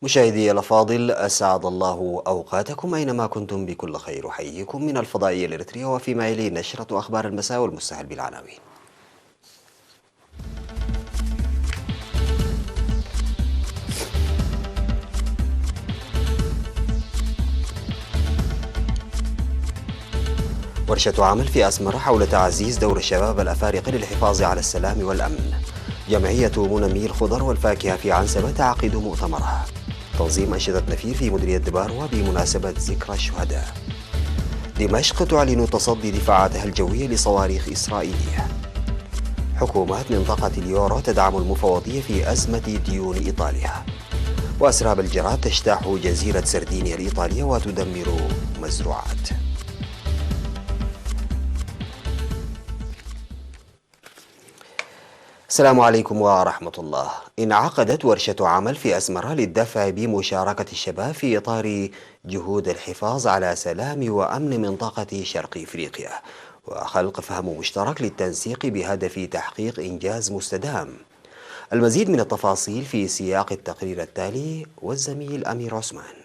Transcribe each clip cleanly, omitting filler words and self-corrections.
مشاهدي الأفاضل، أسعد الله أوقاتكم أينما كنتم بكل خير. أحييكم من الفضائية الإريترية، وفيما يلي نشرة أخبار المساء والمستهل بالعناوين. ورشة عمل في أسمرة حول تعزيز دور الشباب الأفارقة للحفاظ على السلام والأمن. جمعية منمي الخضر والفاكهة في عنسبة تعقد مؤتمرها. تنظيم أنشطة نفير في مديرية دباروا بمناسبة ذكرى الشهداء. دمشق تعلن تصدي دفاعاتها الجوية لصواريخ إسرائيلية. حكومات منطقة اليورو تدعم المفوضية في أزمة ديون إيطاليا. وأسراب الجراد تجتاح جزيرة سردينيا الإيطالية وتدمر مزروعات. السلام عليكم ورحمة الله. انعقدت ورشة عمل في أسمرة للدفع بمشاركة الشباب في إطار جهود الحفاظ على سلام وأمن منطقة شرق إفريقيا، وخلق فهم مشترك للتنسيق بهدف تحقيق إنجاز مستدام. المزيد من التفاصيل في سياق التقرير التالي والزميل أمير عثمان.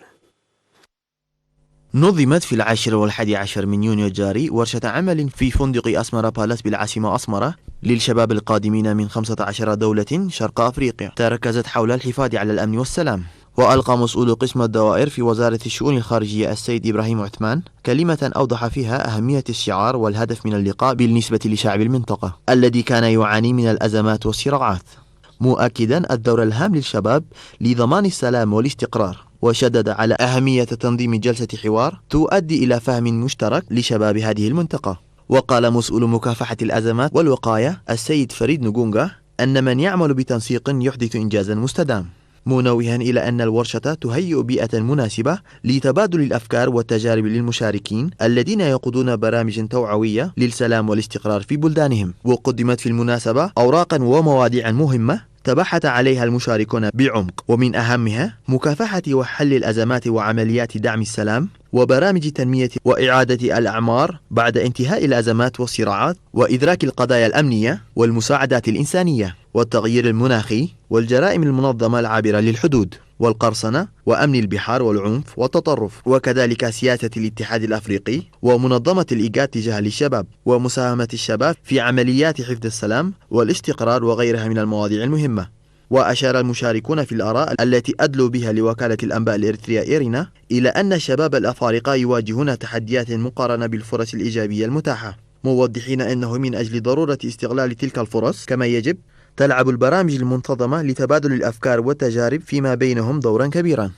نظمت في 10 و11 من يونيو الجاري ورشة عمل في فندق أسمرة بالاس بالعاصمة أسمرة للشباب القادمين من 15 دولة شرق أفريقيا، تركزت حول الحفاظ على الأمن والسلام. وألقى مسؤول قسم الدوائر في وزارة الشؤون الخارجية السيد إبراهيم عثمان كلمة أوضح فيها أهمية الشعار والهدف من اللقاء بالنسبة لشعب المنطقة الذي كان يعاني من الأزمات والصراعات، مؤكدا الدور الهام للشباب لضمان السلام والاستقرار. وشدد على أهمية تنظيم جلسة حوار تؤدي إلى فهم مشترك لشباب هذه المنطقة. وقال مسؤول مكافحة الأزمات والوقاية السيد فريد نجونجا أن من يعمل بتنسيق يحدث إنجازا مستدام، منوها إلى أن الورشة تهيئ بيئة مناسبة لتبادل الأفكار والتجارب للمشاركين الذين يقودون برامج توعوية للسلام والاستقرار في بلدانهم. وقدمت في المناسبة أوراقا ومواضيع مهمة تبحث عليها المشاركون بعمق، ومن أهمها مكافحة وحل الأزمات وعمليات دعم السلام وبرامج تنمية وإعادة الأعمار بعد انتهاء الأزمات والصراعات، وإدراك القضايا الأمنية والمساعدات الإنسانية والتغيير المناخي والجرائم المنظمة العابرة للحدود والقرصنة وأمن البحار والعنف والتطرف، وكذلك سياسة الاتحاد الأفريقي ومنظمة الإيجاد تجاه الشباب ومساهمة الشباب في عمليات حفظ السلام والاستقرار وغيرها من المواضيع المهمة. وأشار المشاركون في الآراء التي أدلوا بها لوكالة الأنباء الإريترية إيرينا إلى أن الشباب الأفارقة يواجهون تحديات مقارنة بالفرص الإيجابية المتاحة، موضحين أنه من أجل ضرورة استغلال تلك الفرص كما يجب تلعب البرامج المنتظمة لتبادل الأفكار والتجارب فيما بينهم دورا كبيرا.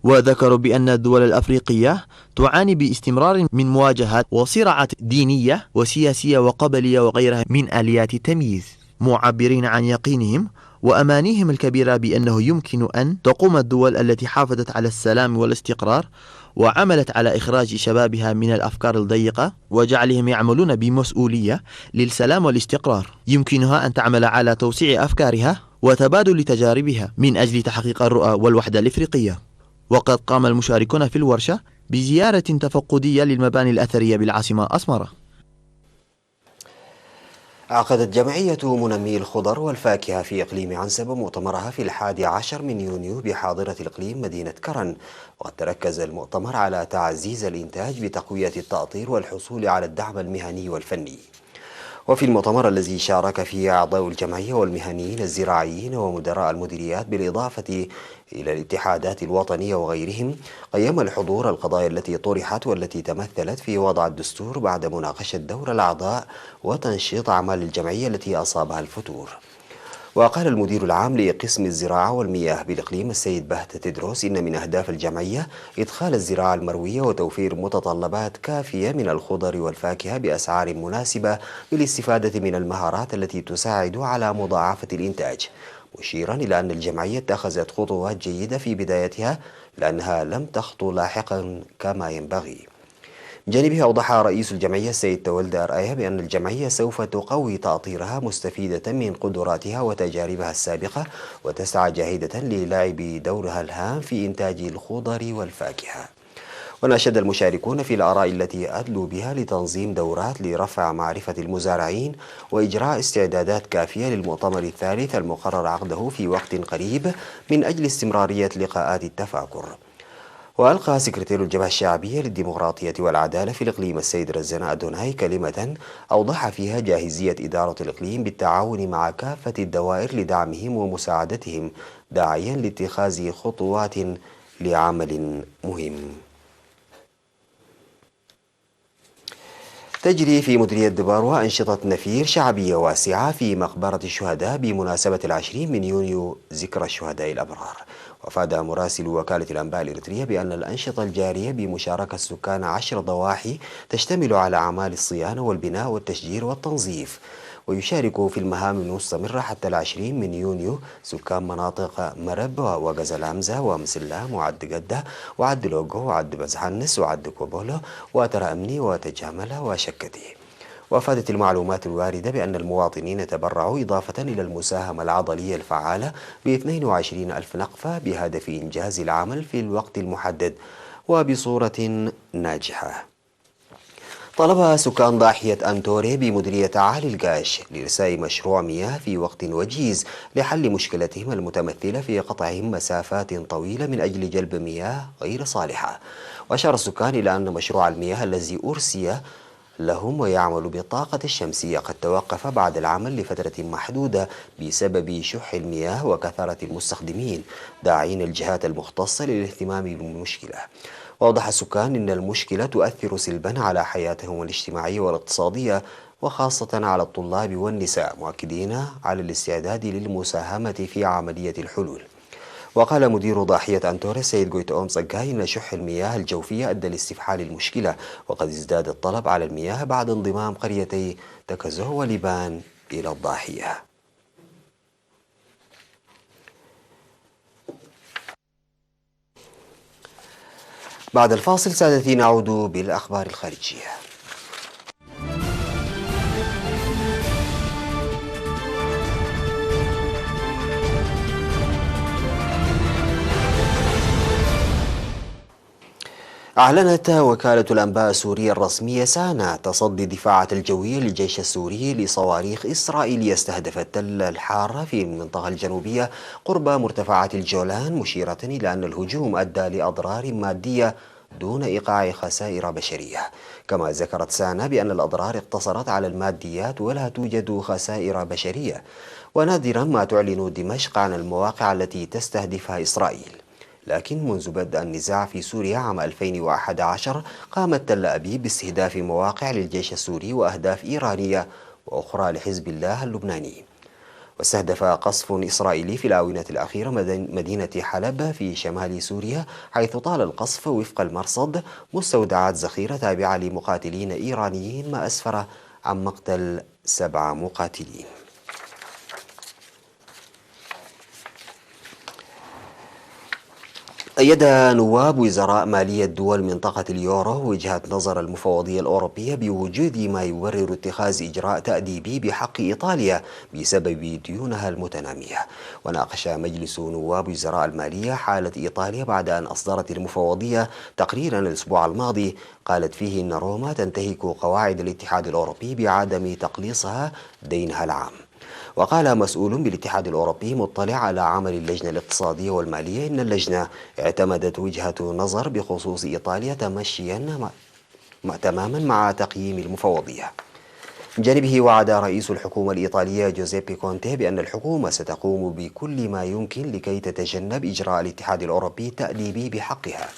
وذكروا بأن الدول الأفريقية تعاني باستمرار من مواجهات وصراعات دينية وسياسية وقبلية وغيرها من آليات التمييز، معبرين عن يقينهم وأمانيهم الكبيرة بأنه يمكن أن تقوم الدول التي حافظت على السلام والاستقرار وعملت على إخراج شبابها من الأفكار الضيقة وجعلهم يعملون بمسؤولية للسلام والاستقرار، يمكنها أن تعمل على توسيع أفكارها وتبادل تجاربها من أجل تحقيق الرؤى والوحدة الإفريقية. وقد قام المشاركون في الورشة بزيارة تفقدية للمباني الأثرية بالعاصمة أسمرة. عقدت جمعية منمي الخضر والفاكهة في إقليم عنسبة مؤتمرها في 11 من يونيو بحاضرة الإقليم مدينة كرن، وقد تركز المؤتمر على تعزيز الإنتاج بتقوية التأطير والحصول على الدعم المهني والفني. وفي المؤتمر الذي شارك فيه أعضاء الجمعية والمهنيين الزراعيين ومدراء المديريات بالإضافة إلى الاتحادات الوطنية وغيرهم، قيم الحضور القضايا التي طرحت والتي تمثلت في وضع الدستور بعد مناقشة دور الأعضاء وتنشيط أعمال الجمعية التي أصابها الفتور. وقال المدير العام لقسم الزراعة والمياه بالإقليم السيد بهت تدروس إن من أهداف الجمعية إدخال الزراعة المروية وتوفير متطلبات كافية من الخضر والفاكهة بأسعار مناسبة للاستفادة من المهارات التي تساعد على مضاعفة الإنتاج، مشيرا إلى أن الجمعية اتخذت خطوات جيدة في بدايتها لأنها لم تخطو لاحقا كما ينبغي. من جانبه أوضح رئيس الجمعية السيد تولد أرآية بأن الجمعية سوف تقوي تأطيرها مستفيدة من قدراتها وتجاربها السابقة، وتسعى جاهدة للعب دورها الهام في إنتاج الخضر والفاكهة. وناشد المشاركون في الآراء التي أدلوا بها لتنظيم دورات لرفع معرفة المزارعين وإجراء استعدادات كافية للمؤتمر الثالث المقرر عقده في وقت قريب من أجل استمرارية لقاءات التفاكر. وألقى سكرتير الجبهة الشعبية للديمقراطية والعدالة في الإقليم السيد رزان أدوناي كلمة أوضح فيها جاهزية إدارة الإقليم بالتعاون مع كافة الدوائر لدعمهم ومساعدتهم، داعيا لاتخاذ خطوات لعمل مهم. تجري في مديرية دباروا أنشطة نفير شعبية واسعة في مقبرة الشهداء بمناسبة 20 من يونيو ذكرى الشهداء الأبرار. وأفاد مراسل وكالة الأنباء الإريترية بأن الأنشطة الجارية بمشاركة سكان 10 ضواحي تشتمل على أعمال الصيانة والبناء والتشجير والتنظيف. ويشارك في المهام المستمرة حتى 20 من يونيو سكان مناطق مرب وغزل همزة ومسلام وعد قدة وعد لوغو وعد بزحنس وعد كوبولو وترى أمني وتجامل وشكتي. وأفادت المعلومات الواردة بأن المواطنين تبرعوا إضافة إلى المساهمة العضلية الفعالة ب22 ألف نقفة بهدف إنجاز العمل في الوقت المحدد وبصورة ناجحة. طلب سكان ضاحية أنتوري بمديرية عالي القاش لإرساء مشروع مياه في وقت وجيز لحل مشكلتهم المتمثلة في قطعهم مسافات طويلة من أجل جلب مياه غير صالحة. وأشار السكان إلى أن مشروع المياه الذي أرسي لهم ويعمل بالطاقة الشمسية قد توقف بعد العمل لفترة محدودة بسبب شح المياه وكثرة المستخدمين، داعين الجهات المختصة للاهتمام بالمشكلة. وأوضح السكان أن المشكلة تؤثر سلبا على حياتهم الاجتماعية والاقتصادية وخاصة على الطلاب والنساء، مؤكدين على الاستعداد للمساهمة في عملية الحلول. وقال مدير ضاحية أنتوري سيد جويت أوم صقاي إن شح المياه الجوفية أدى لاستفحال المشكلة، وقد ازداد الطلب على المياه بعد انضمام قريتي تكزو ولبان إلى الضاحية. بعد الفاصل سادتي نعود بالأخبار الخارجية. أعلنت وكالة الأنباء السورية الرسمية سانا تصدي الدفاعات الجوية للجيش السوري لصواريخ إسرائيلية استهدفت تل الحارة في المنطقة الجنوبية قرب مرتفعات الجولان، مشيرة إلى أن الهجوم أدى لأضرار مادية دون إيقاع خسائر بشرية. كما ذكرت سانا بأن الأضرار اقتصرت على الماديات ولا توجد خسائر بشرية، ونادرا ما تعلن دمشق عن المواقع التي تستهدفها إسرائيل. لكن منذ بدء النزاع في سوريا عام 2011 قامت تل أبيب باستهداف مواقع للجيش السوري وأهداف إيرانية وأخرى لحزب الله اللبناني. واستهدف قصف إسرائيلي في الآونة الأخيرة مدينة حلب في شمال سوريا، حيث طال القصف وفق المرصد مستودعات ذخيرة تابعة لمقاتلين إيرانيين، ما أسفر عن مقتل 7 مقاتلين. أيد نواب وزراء مالية دول منطقة اليورو وجهة نظر المفوضية الأوروبية بوجود ما يبرر اتخاذ إجراء تأديبي بحق إيطاليا بسبب ديونها المتنامية. وناقش مجلس نواب وزراء المالية حالة إيطاليا بعد أن أصدرت المفوضية تقريرا الأسبوع الماضي قالت فيه أن روما تنتهك قواعد الاتحاد الأوروبي بعدم تقليصها دينها العام. وقال مسؤول بالاتحاد الأوروبي مطلع على عمل اللجنة الاقتصادية والمالية إن اللجنة اعتمدت وجهة نظر بخصوص إيطاليا تماما مع تقييم المفوضية. من جانبه وعد رئيس الحكومة الإيطالية جوزيبي كونتي بأن الحكومة ستقوم بكل ما يمكن لكي تتجنب إجراء الاتحاد الأوروبي التأديبي بحقها.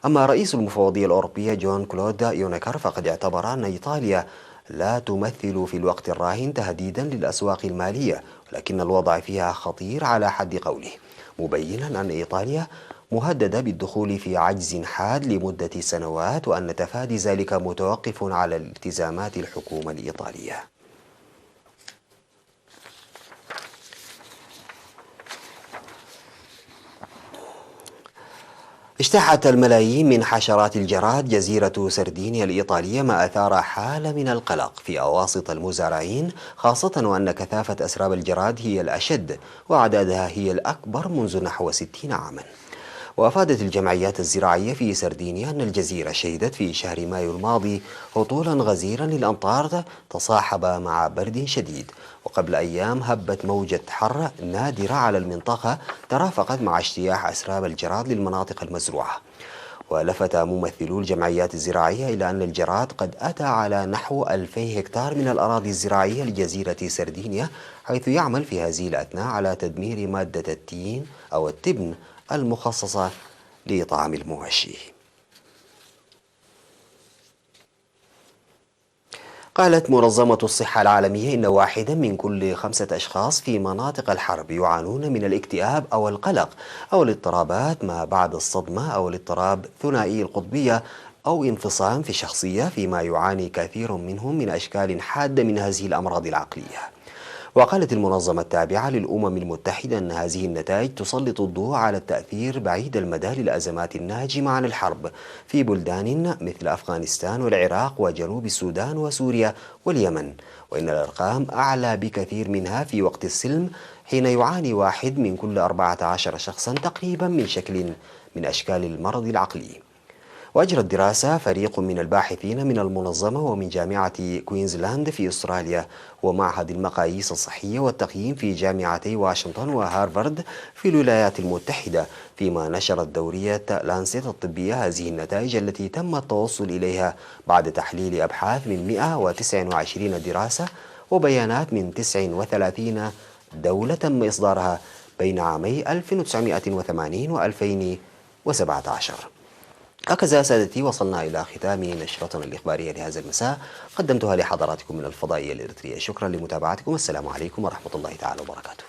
أما رئيس المفوضية الأوروبية جون كلود يونكر فقد اعتبر أن إيطاليا لا تمثل في الوقت الراهن تهديدا للأسواق المالية، ولكن الوضع فيها خطير على حد قوله، مبينا أن إيطاليا مهددة بالدخول في عجز حاد لمدة سنوات، وأن تفادي ذلك متوقف على التزامات الحكومة الإيطالية. اجتاحت الملايين من حشرات الجراد جزيرة سردينيا الإيطالية، ما أثار حالة من القلق في أواسط المزارعين، خاصة وأن كثافة أسراب الجراد هي الأشد وأعدادها هي الأكبر منذ نحو 60 عاما. وأفادت الجمعيات الزراعية في سردينيا أن الجزيرة شهدت في شهر مايو الماضي هطولا غزيرا للأمطار تصاحب مع برد شديد، وقبل أيام هبت موجة حر نادرة على المنطقة ترافقت مع اجتياح أسراب الجراد للمناطق المزروعة. ولفت ممثلو الجمعيات الزراعية إلى أن الجراد قد أتى على نحو 2000 هكتار من الأراضي الزراعية لجزيرة سردينيا، حيث يعمل في هذه الأثناء على تدمير مادة التين أو التبن المخصصة لطعام المواشي. قالت منظمة الصحة العالمية إن واحدا من كل 5 أشخاص في مناطق الحرب يعانون من الاكتئاب أو القلق أو الاضطرابات ما بعد الصدمة أو الاضطراب ثنائي القطبية أو انفصام في الشخصية، فيما يعاني كثير منهم من أشكال حادة من هذه الأمراض العقلية. وقالت المنظمة التابعة للأمم المتحدة أن هذه النتائج تسلط الضوء على التأثير بعيد المدى للأزمات الناجمة عن الحرب في بلدان مثل أفغانستان والعراق وجنوب السودان وسوريا واليمن، وإن الأرقام أعلى بكثير منها في وقت السلم، حين يعاني واحد من كل 14 شخصا تقريبا من شكل من أشكال المرض العقلي. وأجرت دراسة فريق من الباحثين من المنظمة ومن جامعة كوينزلاند في أستراليا ومعهد المقاييس الصحية والتقييم في جامعتي واشنطن وهارفارد في الولايات المتحدة، فيما نشرت دورية لانسيت الطبية هذه النتائج التي تم التوصل إليها بعد تحليل أبحاث من 129 دراسة وبيانات من 39 دولة تم إصدارها بين عامي 1980 و 2017. هكذا سادتي وصلنا إلى ختام نشرتنا الإخبارية لهذا المساء، قدمتها لحضراتكم من الفضائية الإريترية. شكرا لمتابعتكم، السلام عليكم ورحمة الله تعالى وبركاته.